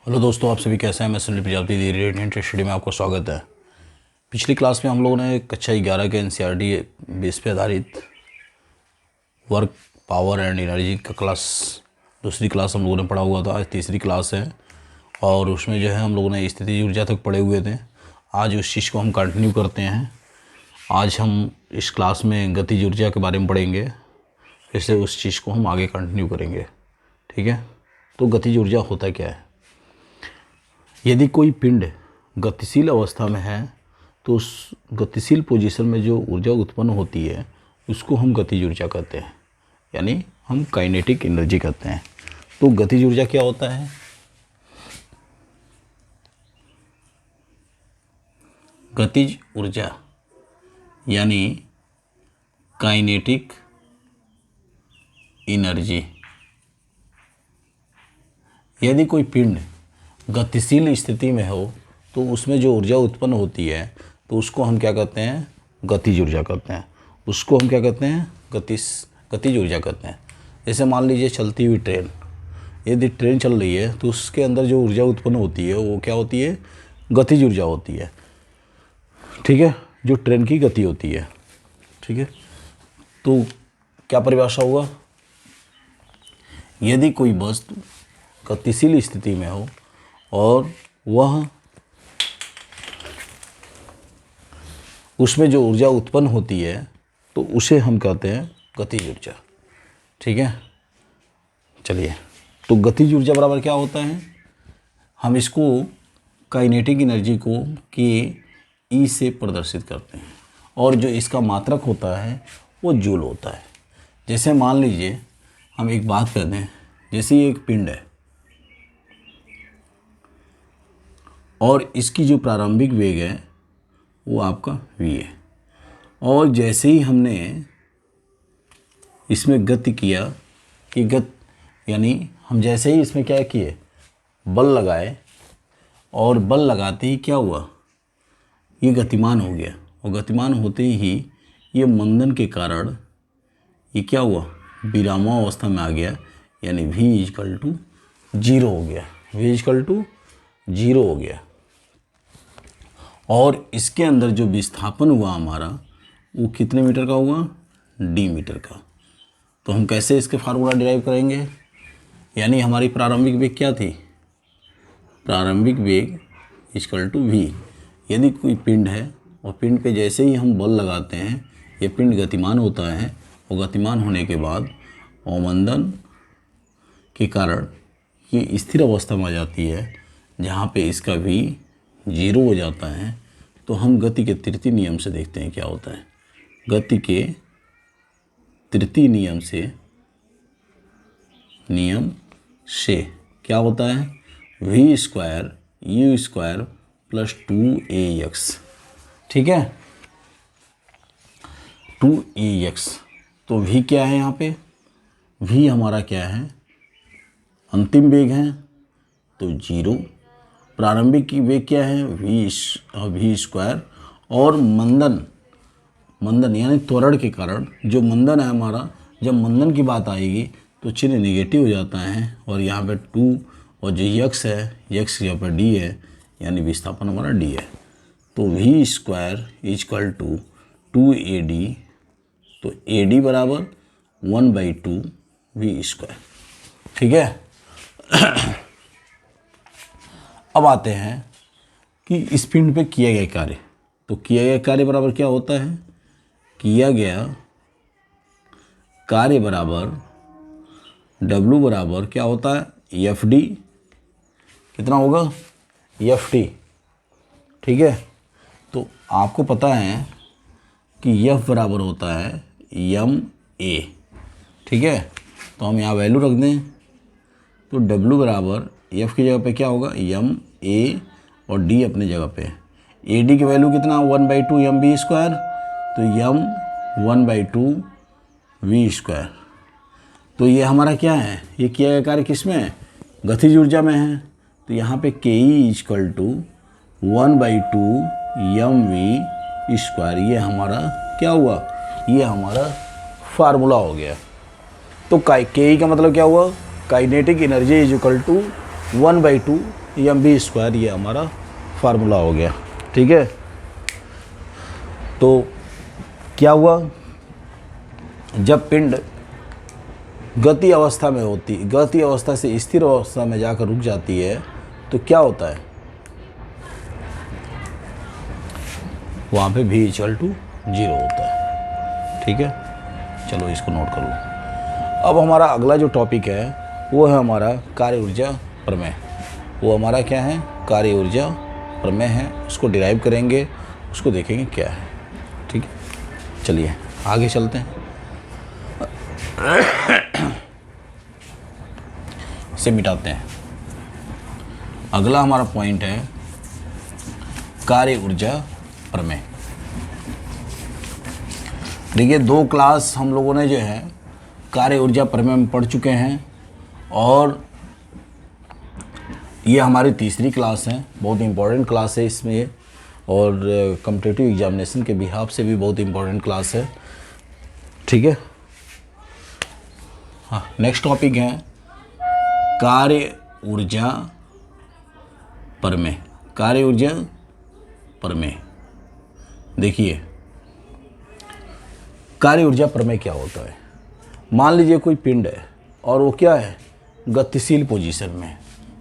Hello दोस्तों, आप सभी कैसे हैं। मैं सुनील प्रजापति दी रेडिएंट स्टडी में आपका स्वागत है। पिछली क्लास में हम लोगों ने कक्षा 11 के एनसीईआरटी बेस पे आधारित वर्क पावर एंड एनर्जी का दूसरी क्लास हम लोगों ने पढ़ा हुआ था। आज तीसरी क्लास है और उसमें जो है हम लोगों ने स्थितिज ऊर्जा तक पढ़े हुए थे। आज उस चीज़ को हम कंटिन्यू करते हैं। आज हम इस क्लास में गतिज ऊर्जा के बारे में पढ़ेंगे, फिर से उस चीज़ को हम आगे कंटिन्यू करेंगे। ठीक है, तो गतिज ऊर्जा होता क्या है। यदि कोई पिंड गतिशील अवस्था में है तो उस गतिशील पोजीशन में जो ऊर्जा उत्पन्न होती है उसको हम गतिज ऊर्जा कहते हैं, यानी हम काइनेटिक एनर्जी कहते हैं। तो गतिज ऊर्जा क्या होता है? गतिज ऊर्जा यानी काइनेटिक एनर्जी। यदि कोई पिंड गतिशील स्थिति में हो तो उसमें जो ऊर्जा उत्पन्न होती है तो उसको हम क्या कहते हैं? गतिज ऊर्जा कहते हैं। उसको हम क्या कहते हैं? गतिज ऊर्जा कहते हैं। जैसे मान लीजिए चलती हुई ट्रेन, यदि ट्रेन चल रही है तो उसके अंदर जो ऊर्जा उत्पन्न होती है वो क्या होती है? गतिज ऊर्जा होती है। ठीक है, जो ट्रेन की गति होती है। ठीक है, तो क्या परिभाषा हुआ? यदि कोई वस्तु गतिशील स्थिति में हो और वह उसमें जो ऊर्जा उत्पन्न होती है तो उसे हम कहते हैं गतिज ऊर्जा। ठीक है, चलिए, तो गतिज ऊर्जा बराबर क्या होता है? हम इसको काइनेटिक एनर्जी को के ई से प्रदर्शित करते हैं और जो इसका मात्रक होता है वो जूल होता है। जैसे मान लीजिए हम एक बात कर दें, जैसे ये एक पिंड है और इसकी जो प्रारंभिक वेग है वो आपका v है, और जैसे ही हमने इसमें गति किया कि यानी हम जैसे ही इसमें क्या किए, बल लगाए, और बल लगाते ही क्या हुआ, ये गतिमान हो गया। और गतिमान होते ही ये मंदन के कारण ये क्या हुआ, विरामावस्था में आ गया, यानी v = 0 हो गया। v = 0 हो गया। और इसके अंदर जो विस्थापन हुआ हमारा वो कितने मीटर का हुआ? d मीटर का। तो हम कैसे इसके फार्मूला डिराइव करेंगे? यानी हमारी प्रारंभिक वेग क्या थी? प्रारंभिक वेग = v। यदि कोई पिंड है और पिंड पे जैसे ही हम बल लगाते हैं ये पिंड गतिमान होता है, और गतिमान होने के बाद अवमंदन के कारण ये स्थिर अवस्था में आ जाती है जहाँ पे इसका v 0 हो जाता है। तो हम गति के तृतीय नियम से देखते हैं क्या होता है। गति के तृतीय नियम से क्या होता है? v² u² + 2ax। ठीक है, 2ax। तो v क्या है यहाँ पे? v हमारा क्या है? अंतिम वेग है तो 0। प्रारंभिक की वेग क्या है? v²। और मंदन यानी त्वरण के कारण जो मंदन है हमारा, जब मंदन की बात आएगी तो चिन्ह नेगेटिव हो जाता है, और यहाँ पे 2 और जो यक्स है, यक्स यहाँ पर d है, यानी विस्थापन हमारा d है। तो v² = 2ad। तो ad बराबर 1/2 v²। ठीक है। अब आते हैं कि इस पिंड पे किया गया कार्य। तो किया गया कार्य बराबर क्या होता है? किया गया कार्य बराबर W बराबर क्या होता है? FD। कितना होगा? FD। ठीक है, तो आपको पता है कि F बराबर होता है MA। ठीक है, तो हम यहाँ वैल्यू रख दें तो W बराबर F की जगह पे क्या होगा? MA, और D अपनी जगह पे। AD की वैल्यू कितना? 1/2 mv²। तो m 1/2 v²। तो ये हमारा क्या है? ये किया गया कार्य किस में है? गतिज ऊर्जा में है। तो यहाँ पे ke = 1/2 mv²। ये हमारा क्या हुआ? ये हमारा फार्मूला हो गया। तो के का मतलब क्या हुआ? काइनेटिक एनर्जी = 1/2 mv², ये हमारा फार्मूला हो गया। ठीक है, तो क्या हुआ, जब पिंड गति अवस्था में होती, गति अवस्था से स्थिर अवस्था में जाकर रुक जाती है तो क्या होता है, वहाँ पे v = 0 होता है। ठीक है, चलो इसको नोट कर लो। अब हमारा अगला जो टॉपिक है वो है हमारा कार्य ऊर्जा प्रमेय। वो हमारा क्या है, कार्य ऊर्जा प्रमेय है। उसको डिराइव करेंगे, उसको देखेंगे क्या है। ठीक है, चलिए आगे चलते हैं। इसे मिटाते हैं। अगला हमारा पॉइंट है कार्य ऊर्जा प्रमेय। देखिए, 2 क्लास हम लोगों ने जो है कार्य ऊर्जा प्रमेय में पढ़ चुके हैं और ये हमारी तीसरी क्लास है। बहुत इम्पोर्टेंट क्लास है इसमें और कॉम्पिटिटिव एग्जामिनेशन के बिहाफ से भी बहुत इम्पोर्टेंट क्लास है। ठीक है, हाँ, नेक्स्ट टॉपिक है कार्य ऊर्जा प्रमेय। कार्य ऊर्जा प्रमेय, देखिए कार्य ऊर्जा प्रमेय क्या होता है। मान लीजिए कोई पिंड है और वो क्या है, गतिशील पोजीशन में।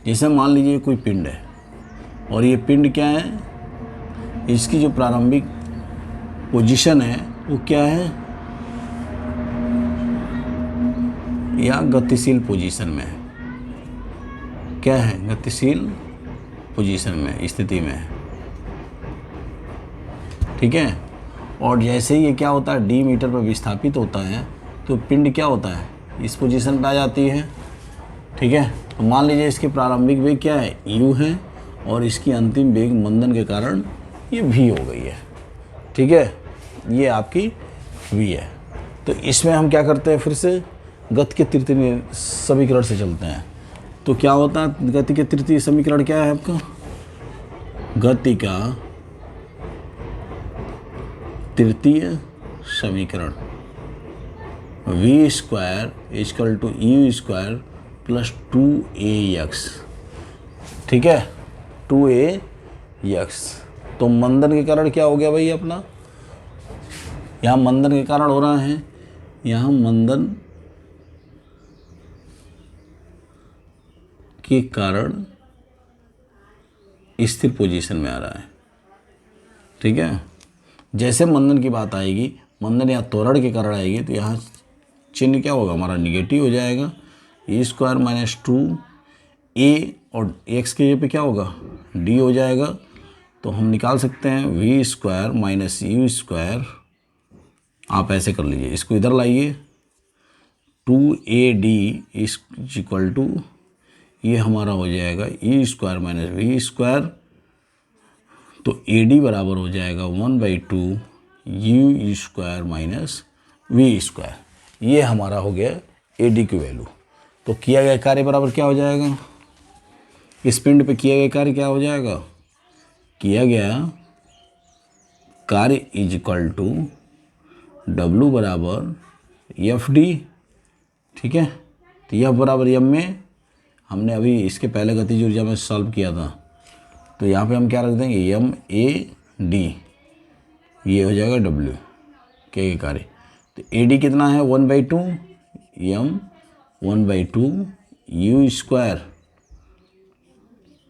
जैसे मान लीजिए कोई पिंड है और ये पिंड क्या है, इसकी जो प्रारंभिक पोजीशन है वो क्या है, या गतिशील पोजीशन में है। क्या है, गतिशील पोजीशन में, स्थिति में है। ठीक है, और जैसे ही ये क्या होता है, d मीटर पर विस्थापित होता है तो पिंड क्या होता है, इस पोजीशन पर आ जाती है। ठीक है, तो मान लीजिए इसकी प्रारंभिक वेग क्या है, u है, और इसकी अंतिम वेग मंदन के कारण ये v हो गई है। ठीक है, ये आपकी v है। तो इसमें हम क्या करते हैं, फिर से गति के तृतीय समीकरण से चलते हैं। तो क्या होता है, गति के तृतीय समीकरण क्या है आपका, गति का तृतीय समीकरण v² = u² + 2ax। ठीक है, 2ax। तो मंदन के कारण क्या हो गया भाई अपना, यहाँ मंदन के कारण हो रहा है, यहाँ मंदन के कारण स्थिर पोजीशन में आ रहा है। ठीक है, जैसे मंदन की बात आएगी, मंदन या त्वरण के कारण आएगी, तो यहाँ चिन्ह क्या होगा हमारा, निगेटिव हो जाएगा। e² - 2a और x के पे क्या होगा, d हो जाएगा। तो हम निकाल सकते हैं v² - u²। आप ऐसे कर लीजिए, इसको इधर लाइए, 2ad = ये हमारा हो जाएगा e² - v²। तो AD बराबर हो जाएगा 1/2 u² - v²। ये हमारा हो गया AD की वैल्यू। तो किया गया कार्य बराबर क्या हो जाएगा, इस पिंड पे किया गया कार्य क्या हो जाएगा, किया गया कार्य = W बराबर FD। ठीक है, तो यह बराबर m में हमने अभी इसके पहले गतिज ऊर्जा में सॉल्व किया था, तो यहाँ पे हम क्या रख देंगे, MAD, ये हो जाएगा W के कार्य। तो AD कितना है, 1/2 m 1/2 u² -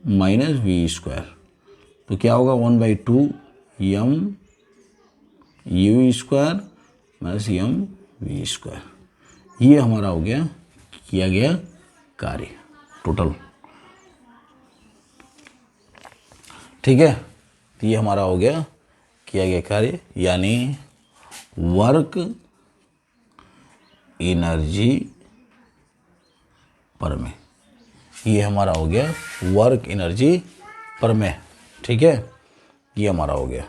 v²। तो क्या होगा, 1/2 m u² - m v²। ये हमारा हो गया किया गया कार्य टोटल। ठीक है, तो ये हमारा हो गया किया गया कार्य, यानी वर्क एनर्जी प्रमेय। ये हमारा हो गया वर्क एनर्जी प्रमेय। ठीक है, ये हमारा हो गया।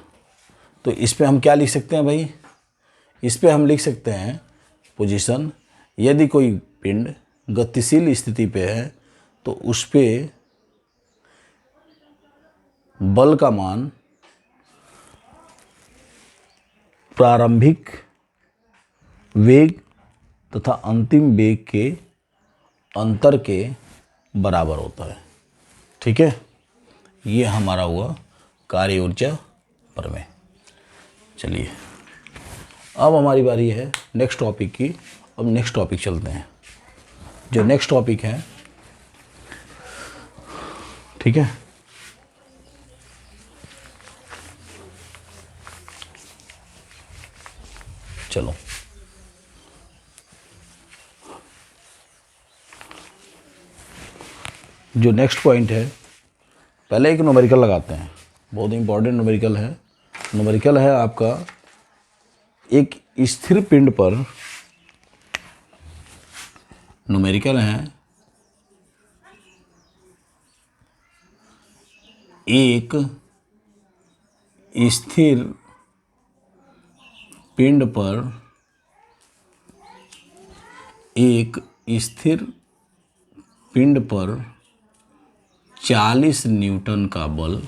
तो इस पे हम क्या लिख सकते हैं भाई, इस पे हम लिख सकते हैं पोजीशन। यदि कोई पिंड गतिशील स्थिति पे है तो उस पे बल का मान प्रारंभिक वेग तथा अंतिम वेग के अंतर के बराबर होता है। ठीक है, ये हमारा हुआ कार्य ऊर्जा प्रमेय। चलिए अब हमारी बारी है नेक्स्ट टॉपिक की। अब नेक्स्ट टॉपिक चलते हैं। जो नेक्स्ट टॉपिक है, ठीक है, चलो जो नेक्स्ट पॉइंट है, पहले एक न्यूमेरिकल लगाते हैं, बहुत इंपॉर्टेंट न्यूमेरिकल है। न्यूमेरिकल है आपका एक स्थिर पिंड पर, न्यूमेरिकल है एक स्थिर पिंड पर एक स्थिर पिंड पर 40 न्यूटन का बल,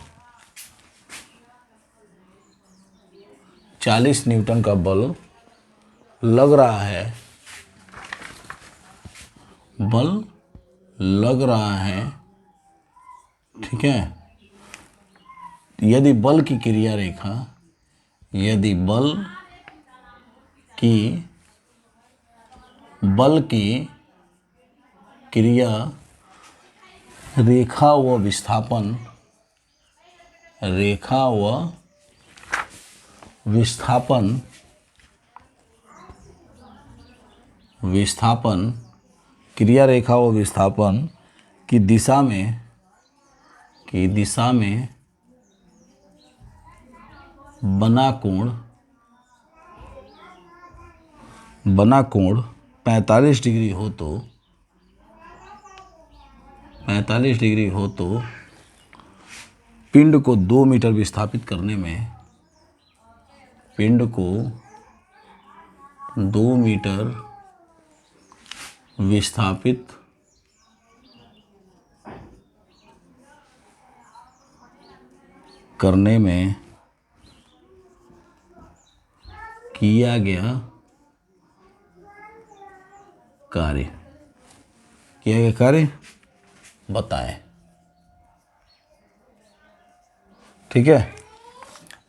40 न्यूटन का बल लग रहा है, बल लग रहा है, ठीक है। यदि बल की क्रिया रेखा, यदि बल की क्रिया रेखा व विस्थापन, रेखा व विस्थापन, विस्थापन क्रिया रेखा व विस्थापन की दिशा में, बना कोण 45 डिग्री हो तो, 45 डिग्री हो तो पिंड को 2 मीटर विस्थापित करने में, पिंड को 2 मीटर विस्थापित करने में किया गया कार्य बताएं। ठीक है,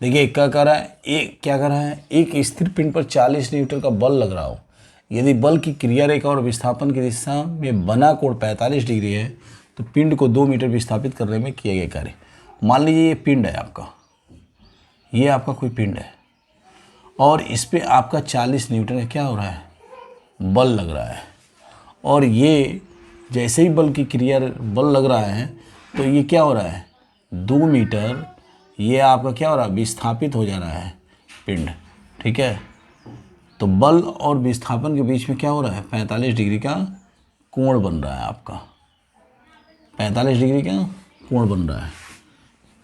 देखिए क्या कर रहा है, एक स्थिर पिंड पर 40 न्यूटन का बल लग रहा हो, यदि बल की क्रिया रेखा और विस्थापन की दिशा में बना कोण 45 डिग्री है तो पिंड को 2 मीटर विस्थापित करने में किया गया कार्य। मान लीजिए ये पिंड है आपका, ये आपका कोई पिंड है और इस पे आपका 40 न्यूटन का क्या हो रहा है, बल लग रहा है, और ये जैसे ही बल की क्रिया बल लग रहा है तो ये क्या हो रहा है, 2 मीटर ये आपका क्या हो रहा है, विस्थापित हो जा रहा है पिंड। ठीक है, तो बल और विस्थापन के बीच में क्या हो रहा है, 45 डिग्री का कोण बन रहा है आपका, 45 डिग्री का कोण बन रहा है।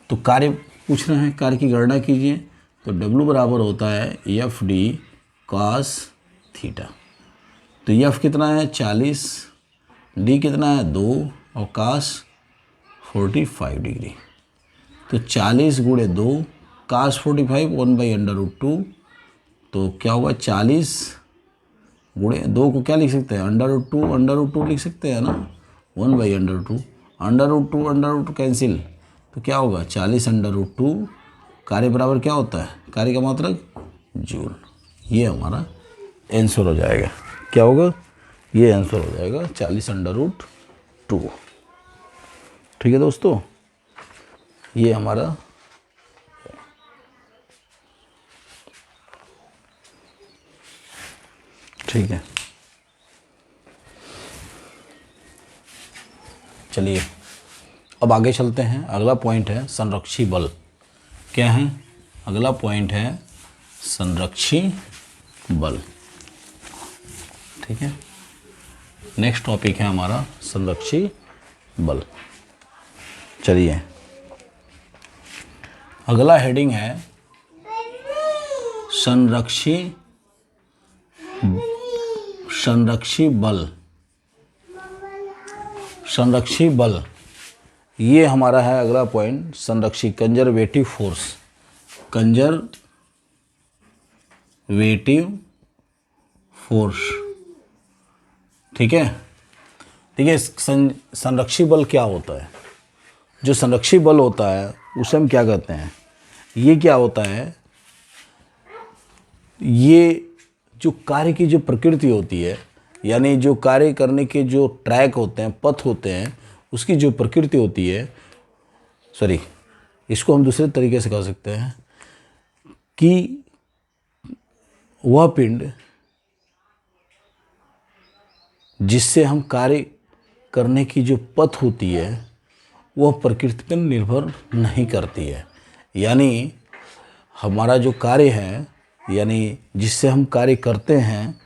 तो कार्य पूछ रहे हैं, कार्य की गणना कीजिए। तो W बराबर होता है एफ डी कॉस थीटा। तो एफ कितना है 40, डी कितना है 2 और कॉस 45 डिग्री। तो 40 गुणे 2 कॉस 45 1/√2। तो क्या होगा 40 गुणे 2 को क्या लिख सकते हैं, √2 लिख सकते हैं ना, 1/√2, √2 कैंसिल, तो क्या होगा 40/√2। कार्य बराबर क्या होता है, कार्य का मात्रक जूल। ये हमारा आंसर हो जाएगा, क्या होगा, ये आंसर हो जाएगा 40/√2। ठीक है दोस्तों, ये हमारा ठीक है। चलिए अब आगे चलते हैं। अगला पॉइंट है संरक्षी बल। क्या है, अगला पॉइंट है संरक्षी बल। ठीक है, नेक्स्ट टॉपिक है हमारा संरक्षी बल। चलिए अगला हेडिंग है संरक्षी बल। संरक्षी बल, ये हमारा है अगला पॉइंट, संरक्षी कंजर्वेटिव फोर्स। Conservative force. ठीक है, देखिए संरक्षी बल क्या होता है। जो संरक्षी बल होता है उसे हम क्या कहते हैं? ये क्या होता है? ये जो कार्य की जो प्रकृति होती है, यानी जो कार्य करने के जो ट्रैक होते हैं, पथ होते हैं, उसकी जो प्रकृति होती है, सॉरी, इसको हम दूसरे तरीके से कह सकते हैं कि वह पिंड जिससे हम कार्य करने की जो पथ होती है वह प्रकृति पर निर्भर नहीं करती है। यानी हमारा जो कार्य है, यानी जिससे हम कार्य करते हैं,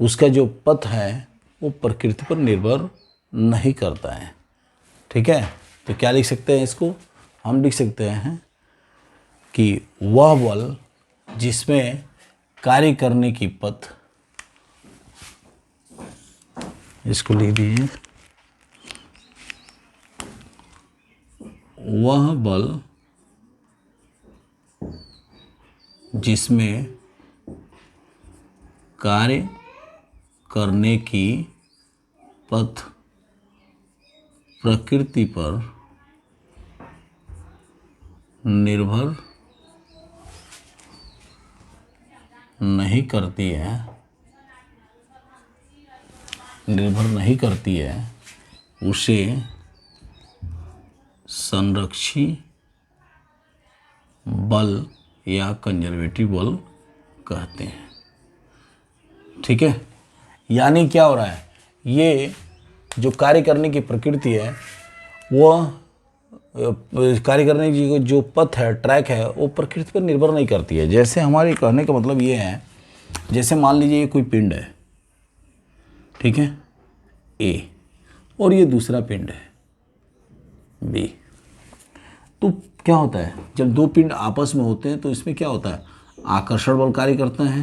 उसका जो पथ है वो प्रकृति पर निर्भर नहीं करता है। ठीक है, तो क्या लिख सकते हैं इसको? हम लिख सकते हैं कि वह बल जिसमें कार्य करने की पथ, इसको लिख दीजिए, वह बल जिसमें कार्य करने की पथ प्रकृति पर निर्भर नहीं करती है, उसे संरक्षी बल या कंजर्वेटिव बल कहते हैं। ठीक है, यानी क्या हो रहा है? ये जो कार्य करने की प्रकृति है, वह कार्य करने की जो पथ है, ट्रैक है, वो प्रकृति पर निर्भर नहीं करती है। जैसे हमारे कहने का मतलब ये है, जैसे मान लीजिए ये कोई पिंड है, ठीक है, ए, और ये दूसरा पिंड है बी। तो क्या होता है, जब दो पिंड आपस में होते हैं तो इसमें क्या होता है? आकर्षण बल कार्य करता है।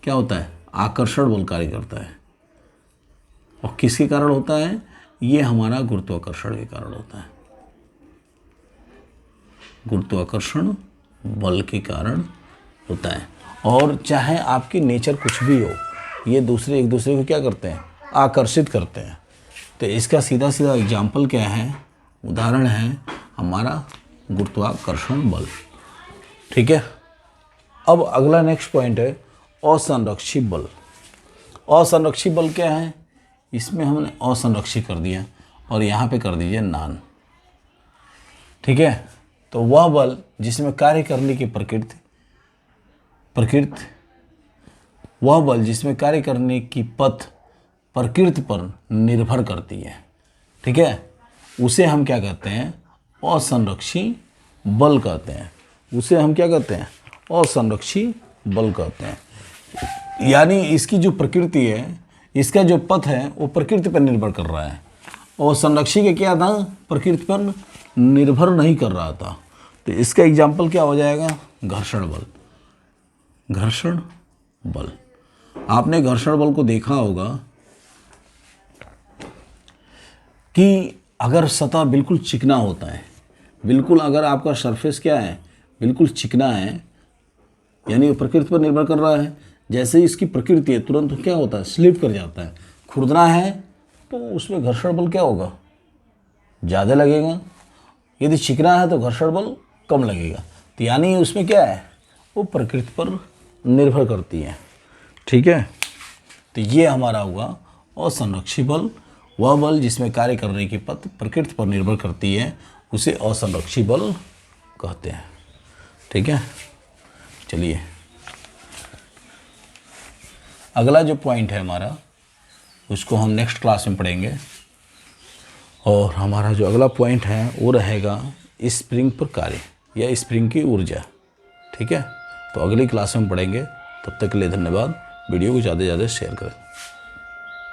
क्या होता है? आकर्षण बल कार्य करता है। और किसके कारण होता है? ये हमारा गुरुत्वाकर्षण के कारण होता है। गुरुत्वाकर्षण बल के कारण होता है। और चाहे आपकी नेचर कुछ भी हो, ये दूसरे एक दूसरे को क्या करते हैं? आकर्षित करते हैं। तो इसका सीधा सीधा एग्जाम्पल क्या है, उदाहरण है हमारा गुरुत्वाकर्षण बल। ठीक है, अब अगला नेक्स्ट पॉइंट है असंरक्षी बल। असंरक्षी बल क्या है? इसमें हमने असंरक्षी कर दिया और यहाँ पे कर दीजिए नान। ठीक है, तो वह बल जिसमें कार्य करने की वह बल जिसमें कार्य करने की पथ प्रकृति पर निर्भर करती है। ठीक है, उसे हम क्या कहते हैं? असंरक्षी बल कहते हैं। उसे हम क्या कहते हैं? असंरक्षी बल कहते हैं। यानी इसकी जो प्रकृति है, इसका जो पथ है, वो प्रकृति पर निर्भर कर रहा है, और संरक्षी का क्या था? प्रकृति पर निर्भर नहीं कर रहा था। तो इसका एग्जाम्पल क्या हो जाएगा? घर्षण बल। घर्षण बल, आपने घर्षण बल को देखा होगा कि अगर सतह बिल्कुल चिकना होता है, बिल्कुल अगर आपका सरफेस क्या है? बिल्कुल चिकना है, यानी प्रकृति पर निर्भर कर रहा है। जैसे ही इसकी प्रकृति है, तुरंत क्या होता है? स्लिप कर जाता है। खुरदना है तो उसमें घर्षण बल क्या होगा? ज़्यादा लगेगा। यदि चिकना है तो घर्षण बल कम लगेगा। तो यानी उसमें क्या है? वो प्रकृति पर निर्भर करती है। ठीक है, तो ये हमारा हुआ असंरक्षी बल। वह बल जिसमें कार्य करने की पथ प्रकृति पर निर्भर करती है, उसे असंरक्षी बल कहते हैं। ठीक है, चलिए अगला जो पॉइंट है हमारा, उसको हम नेक्स्ट क्लास में पढ़ेंगे। और हमारा जो अगला पॉइंट है वो रहेगा स्प्रिंग पर कार्य या स्प्रिंग की ऊर्जा। ठीक है, तो अगली क्लास में पढ़ेंगे। तब तक के लिए धन्यवाद। वीडियो को ज़्यादा से ज़्यादा शेयर करें।